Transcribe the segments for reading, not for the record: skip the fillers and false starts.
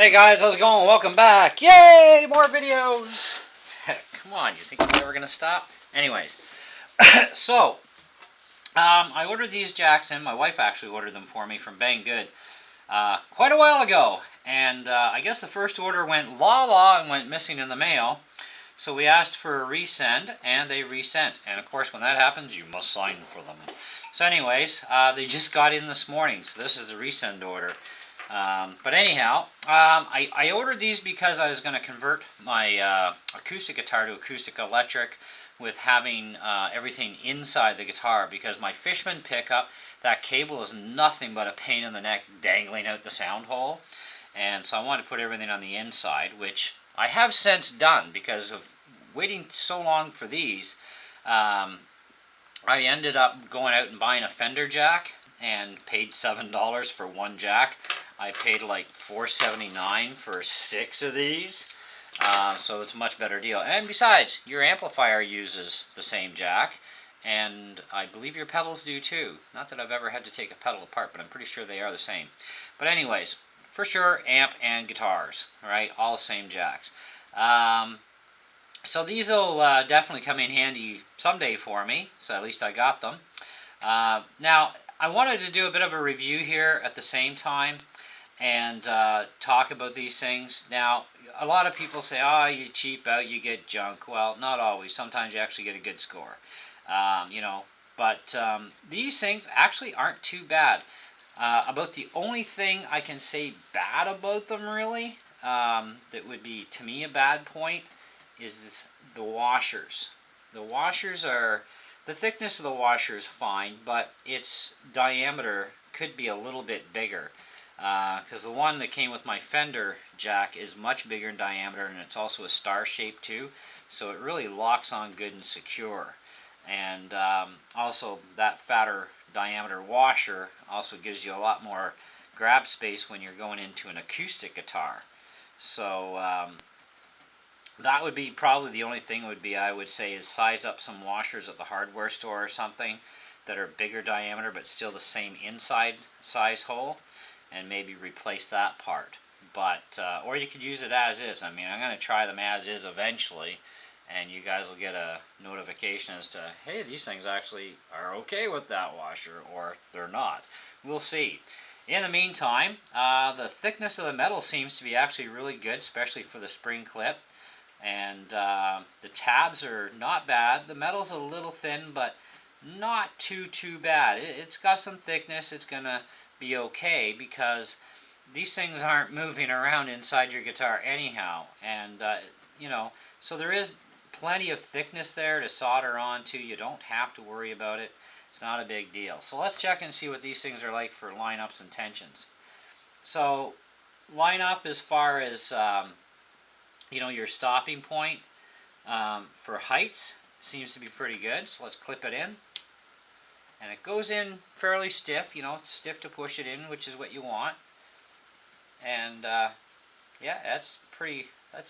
Hey guys, how's it going? Welcome back. Yay! More videos! Come on, you think we're ever going to stop? Anyways, so, I ordered these jacks in. My wife actually ordered them for me from Banggood quite a while ago. And I guess the first order went la-la and went missing in the mail. So we asked for a resend, and they resent. And of course, when that happens, you must sign for them. So anyways, they just got in this morning. So this is the resend order. But anyhow, I ordered these because I was going to convert my acoustic guitar to acoustic electric with having everything inside the guitar, because my Fishman pickup, that cable is nothing but a pain in the neck dangling out the sound hole. And so I wanted to put everything on the inside, which I have since done because of waiting so long for these. I ended up going out and buying a Fender jack and paid $7 for one jack. I paid like $4.79 for 6 of these, so it's a much better deal. And besides, your amplifier uses the same jack, and I believe your pedals do too. Not that I've ever had to take a pedal apart, but I'm pretty sure they are the same. But anyways, for sure, amp and guitars, right? All the same jacks. So these will definitely come in handy someday for me, so at least I got them. Now, I wanted to do a bit of a review here at the same time and talk about these things. Now, a lot of people say, oh, you cheap out, you get junk. Well, not always. Sometimes you actually get a good score. But these things actually aren't too bad. About the only thing I can say bad about them, really, that would be, to me, a bad point, is the washers. The washers are... The thickness of the washer is fine, but its diameter could be a little bit bigger. Because the one that came with my Fender jack is much bigger in diameter, and it's also a star shape too, so it really locks on good and secure. And also that fatter diameter washer also gives you a lot more grab space when you're going into an acoustic guitar. So that would be probably the only thing would be, I would say, is size up some washers at the hardware store or something that are bigger diameter but still the same inside size hole, and maybe replace that part. But or you could use it as is. I mean, I'm going to try them as is eventually, and you guys will get a notification as to, hey, these things actually are okay with that washer, or they're not. We'll see. In the meantime, the thickness of the metal seems to be actually really good, especially for the spring clip. And the tabs are not bad. The metal's a little thin, but not too bad. It's got some thickness. It's going to be okay because these things aren't moving around inside your guitar anyhow. And, so there is plenty of thickness there to solder onto. You don't have to worry about it. It's not a big deal. So let's check and see what these things are like for lineups and tensions. So lineup as far as, your stopping point for heights seems to be pretty good. So let's clip it in. And it goes in fairly stiff, it's stiff to push it in, which is what you want. And yeah, that's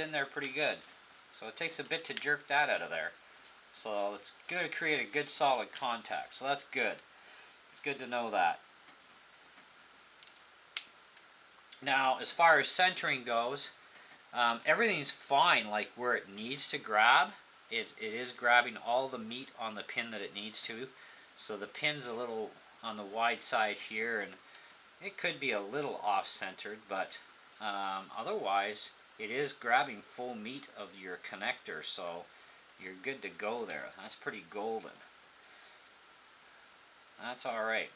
in there pretty good. So it takes a bit to jerk that out of there. So it's going to create a good solid contact. So that's good. It's good to know that. Now, as far as centering goes, everything's fine, like where it needs to grab. It is grabbing all the meat on the pin that it needs to. So the pin's a little on the wide side here, and it could be a little off-centered, but otherwise it is grabbing full meat of your connector, so you're good to go there. That's pretty golden. That's alright.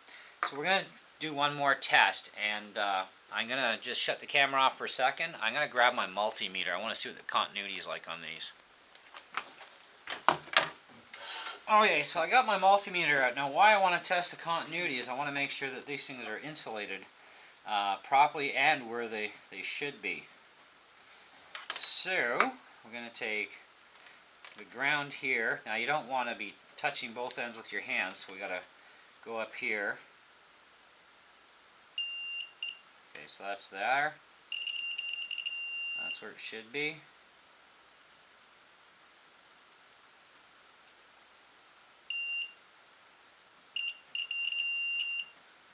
So we're going to do one more test, and I'm going to just shut the camera off for a second. I'm going to grab my multimeter. I want to see what the continuity is like on these. Okay, so I got my multimeter out. Now why I want to test the continuity is I want to make sure that these things are insulated properly and where they should be. So we're going to take the ground here. Now you don't want to be touching both ends with your hands, so we got to go up here. Okay, so that's there. That's where it should be.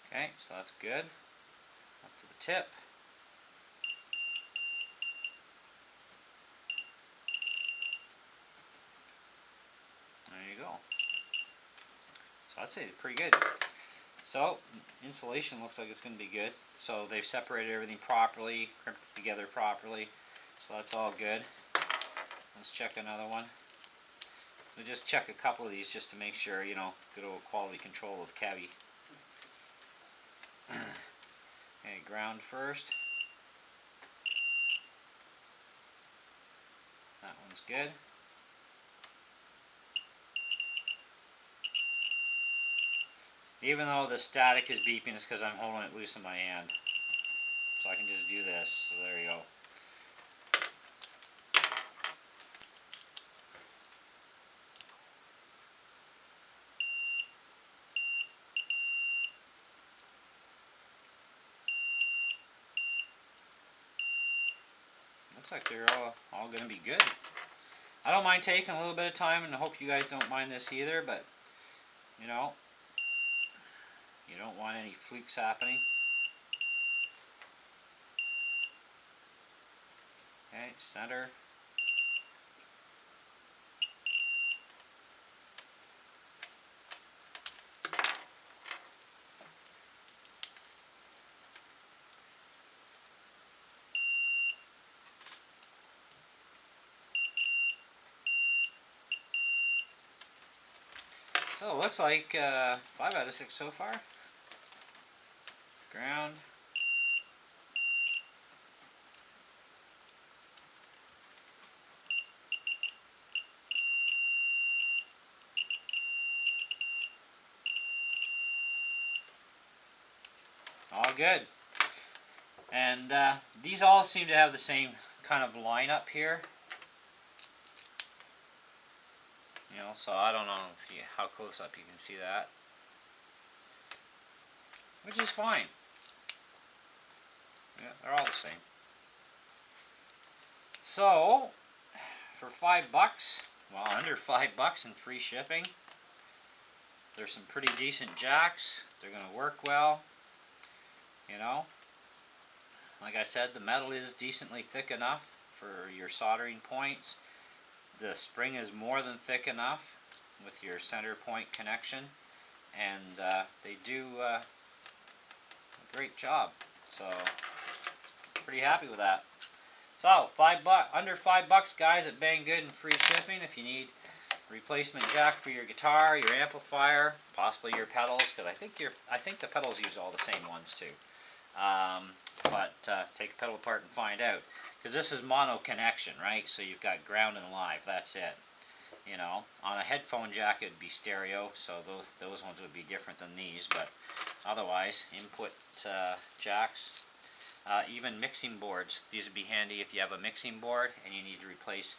Okay, so that's good. Up to the tip. So I'd say it's pretty good. So insulation looks like it's going to be good. So they've separated everything properly, crimped it together properly. So that's all good. Let's check another one. We'll just check a couple of these just to make sure, you know, good old quality control of cabbie. Okay, ground first. That one's good. Even though the static is beeping, it's because I'm holding it loose in my hand. So I can just do this. So there you go. Looks like they're all going to be good. I don't mind taking a little bit of time, and I hope you guys don't mind this either, but, you know, you don't want any flukes happening. Okay, center. So it looks like 5 out of 6 so far. Ground. All good. And these all seem to have the same kind of lineup here. You know, so I don't know how close up you can see that. Which is fine. Yeah, they're all the same. So, for $5, well, under $5 and free shipping, there's some pretty decent jacks. They're going to work well. You know, like I said, the metal is decently thick enough for your soldering points. The spring is more than thick enough with your center point connection, and they do a great job. So, pretty happy with that. So, under $5, guys, at Banggood and free shipping. If you need replacement jack for your guitar, your amplifier, possibly your pedals, because I think the pedals use all the same ones too. Take a pedal apart and find out, because this is mono connection, right? So you've got ground and live. That's it. You know, on a headphone jack it'd be stereo, so those ones would be different than these. But otherwise, input jacks. Even mixing boards. These would be handy if you have a mixing board and you need to replace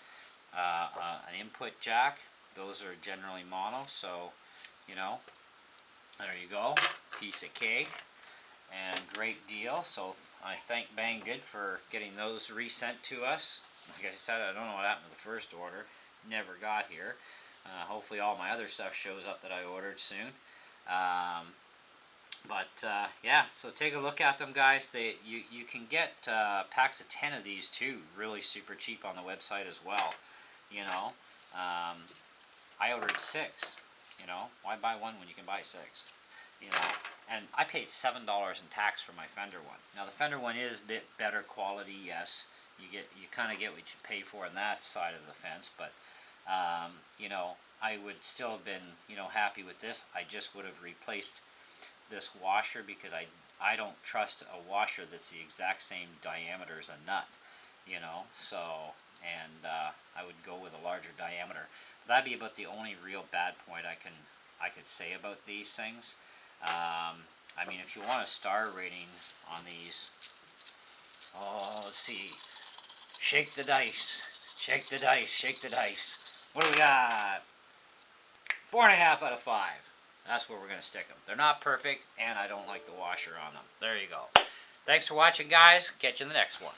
an input jack. Those are generally mono, so, you know, there you go. Piece of cake. And great deal. So I thank Banggood for getting those resent to us. Like I said, I don't know what happened to the first order. Never got here. Hopefully all my other stuff shows up that I ordered soon. Yeah, so take a look at them, guys. You can get packs of 10 of these too, really super cheap on the website as well. You know, I ordered 6. You know, why buy one when you can buy 6? You know, and I paid $7 in tax for my Fender one. Now the Fender one is a bit better quality, yes. You kind of get what you pay for on that side of the fence, but you know, I would still have been, you know, happy with this. I just would have replaced this washer because I don't trust a washer that's the exact same diameter as a nut, you know. So, and I would go with a larger diameter. That'd be about the only real bad point I could say about these things. I mean, if you want a star rating on these, oh, let's see, shake the dice, shake the dice, shake the dice. What do we got? 4.5 out of 5. That's where we're going to stick them. They're not perfect, and I don't like the washer on them. There you go. Thanks for watching, guys. Catch you in the next one.